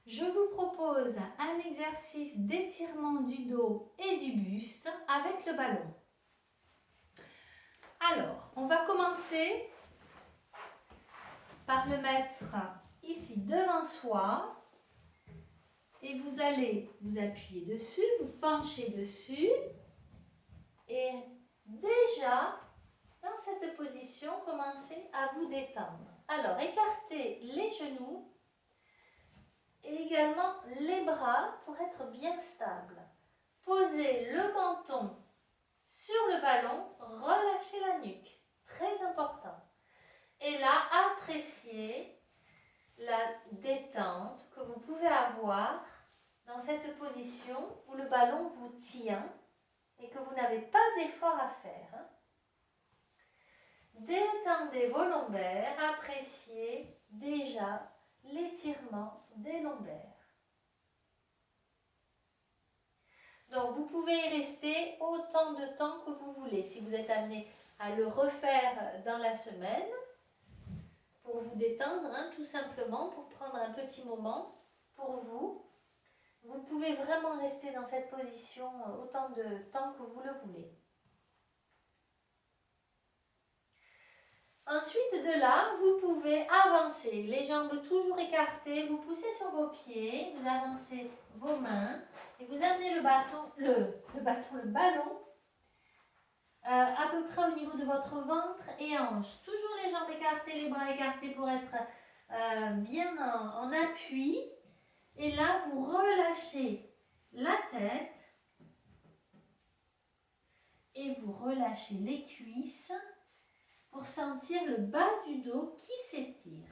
je vous propose un exercice d'étirement du dos et du buste avec le ballon. Alors, on va commencer par le mettre ici devant soi et vous allez vous appuyer dessus, vous penchez dessus et déjà dans cette position, commencez à vous détendre. Alors, écartez les genoux et également les bras pour être bien stable. Posez le menton sur le ballon, relâchez la nuque, très important. Et là, appréciez la détente que vous pouvez avoir dans cette position où le ballon vous tient et que vous n'avez pas d'effort à faire. Détendez vos lombaires, appréciez déjà l'étirement des lombaires. Donc vous pouvez y rester autant de temps que vous voulez. Si vous êtes amené à le refaire dans la semaine, pour vous détendre, tout simplement, pour prendre un petit moment pour vous, vous pouvez vraiment rester dans cette position autant de temps que vous le voulez. Ensuite de là, vous pouvez avancer, les jambes toujours écartées, vous poussez sur vos pieds, vous avancez vos mains et vous amenez le ballon à peu près au niveau de votre ventre et hanche. Toujours les jambes écartées, les bras écartés pour être bien en appui. Et là, vous relâchez la tête et vous relâchez les cuisses pour sentir le bas du dos qui s'étire.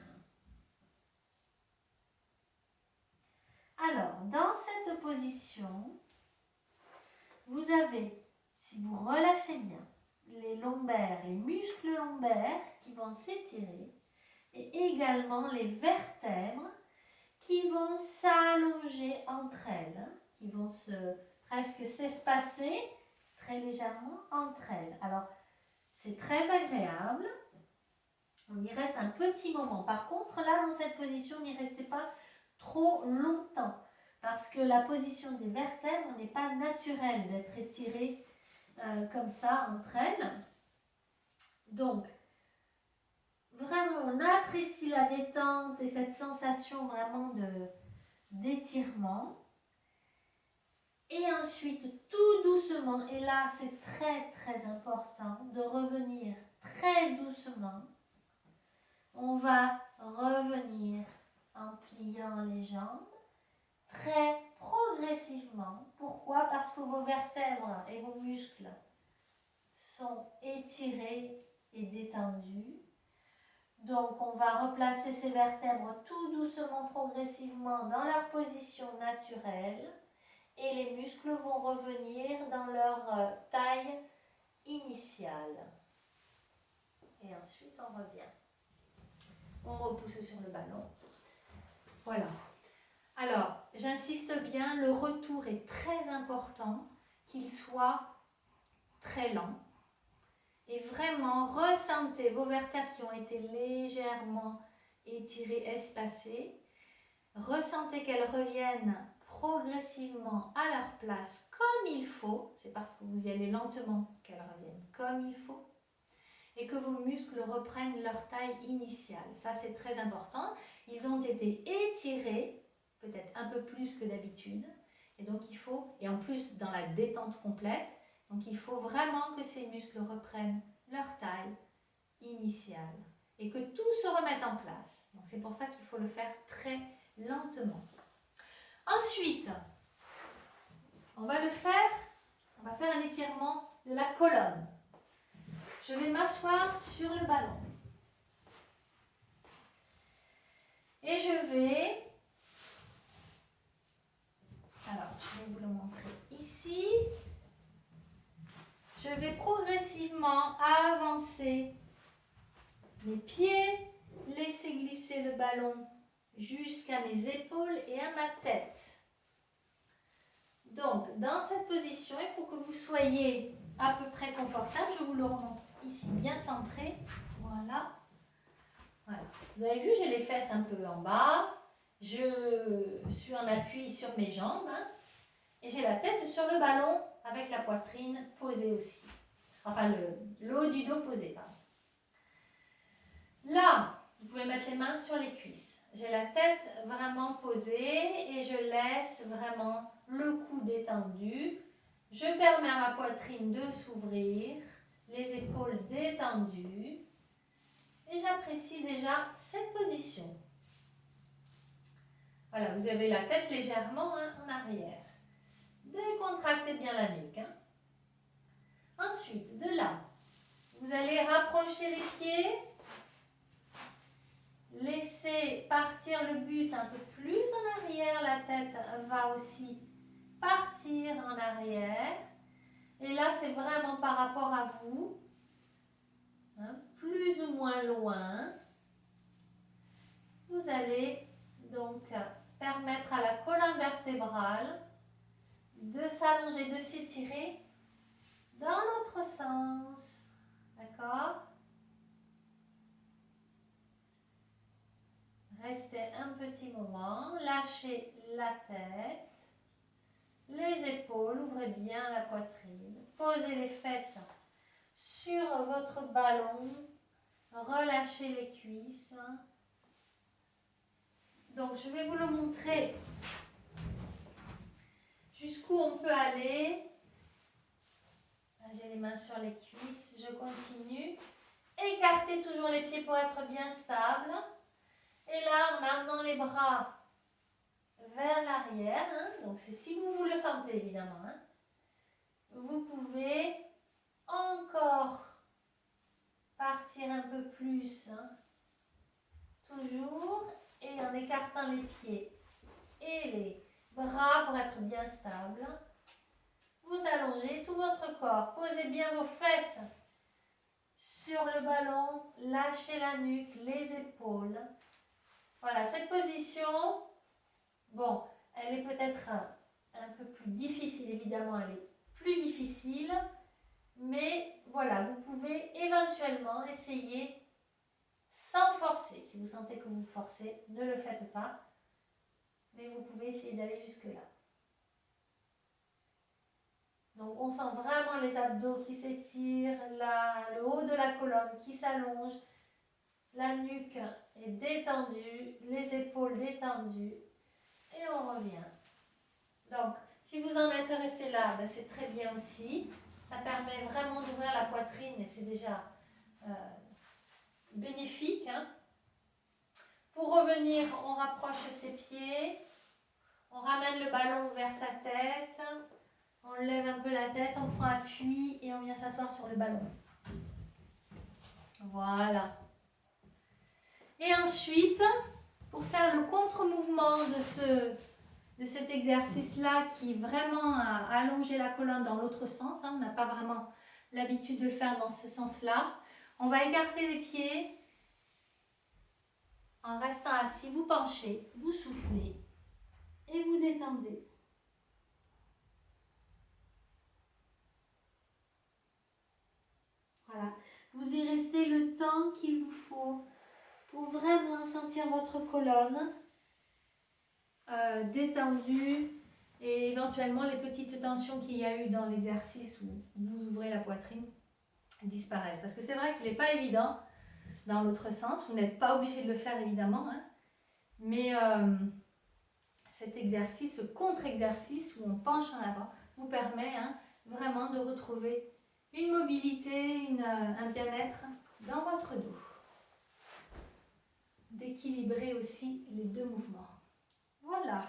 Alors, dans cette position, vous avez, si vous relâchez bien, les lombaires, les muscles lombaires qui vont s'étirer et également les vertèbres qui vont s'allonger entre elles, qui vont presque s'espacer très légèrement entre elles. Alors, c'est très agréable. On y reste un petit moment. Par contre, là, dans cette position, n'y restez pas trop longtemps parce que la position des vertèbres n'est pas naturelle d'être étirée comme ça entre elles. Donc, vraiment, on apprécie la détente et cette sensation vraiment d'étirement. Et ensuite, tout doucement, et là, c'est très, très important de revenir très doucement. On va revenir en pliant les jambes très progressivement. Pourquoi? Parce que vos vertèbres et vos muscles sont étirés et détendus. Donc, on va replacer ces vertèbres tout doucement, progressivement dans leur position naturelle et les muscles vont revenir dans leur taille initiale. Et ensuite, on revient. On repousse sur le ballon. Voilà. Alors, j'insiste bien, le retour est très important, qu'il soit très lent. Et vraiment, ressentez vos vertèbres qui ont été légèrement étirées, espacées. Ressentez qu'elles reviennent progressivement à leur place comme il faut. C'est parce que vous y allez lentement qu'elles reviennent comme il faut. Et que vos muscles reprennent leur taille initiale. Ça, c'est très important. Ils ont été étirés, peut-être un peu plus que d'habitude. Et donc, il faut, et en plus dans la détente complète, donc il faut vraiment que ces muscles reprennent leur taille initiale. Et que tout se remette en place. Donc, c'est pour ça qu'il faut le faire très lentement. Ensuite, on va faire un étirement de la colonne. Je vais m'asseoir sur le ballon. Et je vais vous le montrer ici. Je vais progressivement avancer mes pieds, laisser glisser le ballon jusqu'à mes épaules et à ma tête. Donc, dans cette position, il faut que vous soyez à peu près confortable. Je vous le remonte ici, bien centré. Voilà. Voilà. Vous avez vu, j'ai les fesses un peu en bas. Je suis en appui sur mes jambes, hein, et j'ai la tête sur le ballon avec la poitrine posée aussi. Enfin, le haut du dos posé, pardon. Là, vous pouvez mettre les mains sur les cuisses. J'ai la tête vraiment posée et je laisse vraiment le cou détendu. Je permets à ma poitrine de s'ouvrir, les épaules détendues. Et j'apprécie déjà cette position. Voilà, vous avez la tête légèrement en arrière. Décontractez bien la nuque. Hein. Ensuite, de là, vous allez rapprocher les pieds. Laissez partir le buste un peu plus en arrière. La tête va aussi partir en arrière. Et là, c'est vraiment par rapport à vous. Hein, plus ou moins loin. Vous allez donc permettre à la colonne vertébrale de s'allonger, de s'étirer dans l'autre sens. D'accord? Restez un petit moment, lâchez la tête, les épaules, ouvrez bien la poitrine, posez les fesses sur votre ballon, relâchez les cuisses. Donc je vais vous le montrer jusqu'où on peut aller. J'ai les mains sur les cuisses, je continue. Écartez toujours les pieds pour être bien stable. Et là, en amenant les bras vers l'arrière, hein, donc c'est si vous le sentez évidemment, hein, vous pouvez encore partir un peu plus, hein, toujours, et en écartant les pieds et les bras pour être bien stable. Vous allongez tout votre corps, posez bien vos fesses sur le ballon, lâchez la nuque, les épaules. Voilà, cette position, bon, elle est peut-être un peu plus difficile, évidemment, elle est plus difficile, mais voilà, vous pouvez éventuellement essayer sans forcer. Si vous sentez que vous forcez, ne le faites pas, mais vous pouvez essayer d'aller jusque-là. Donc, on sent vraiment les abdos qui s'étirent, le haut de la colonne qui s'allonge, la nuque est détendue, les épaules détendues, et on revient. Donc, si vous en êtes resté là, ben c'est très bien aussi. Ça permet vraiment d'ouvrir la poitrine et c'est déjà bénéfique. Hein. Pour revenir, on rapproche ses pieds, on ramène le ballon vers sa tête, on lève un peu la tête, on prend appui et on vient s'asseoir sur le ballon. Voilà. Et ensuite, pour faire le contre-mouvement de cet exercice-là qui vraiment a allongé la colonne dans l'autre sens, hein, on n'a pas vraiment l'habitude de le faire dans ce sens-là, on va écarter les pieds en restant assis, vous penchez, vous soufflez et vous détendez. Voilà, vous y restez le temps qu'il vous faut pour vraiment sentir votre colonne détendue et éventuellement les petites tensions qu'il y a eu dans l'exercice où vous ouvrez la poitrine disparaissent. Parce que c'est vrai qu'il n'est pas évident dans l'autre sens, vous n'êtes pas obligé de le faire évidemment, hein, mais cet exercice, ce contre-exercice où on penche en avant, vous permet vraiment de retrouver une mobilité, un bien-être dans votre dos. D'équilibrer aussi les deux mouvements. Voilà.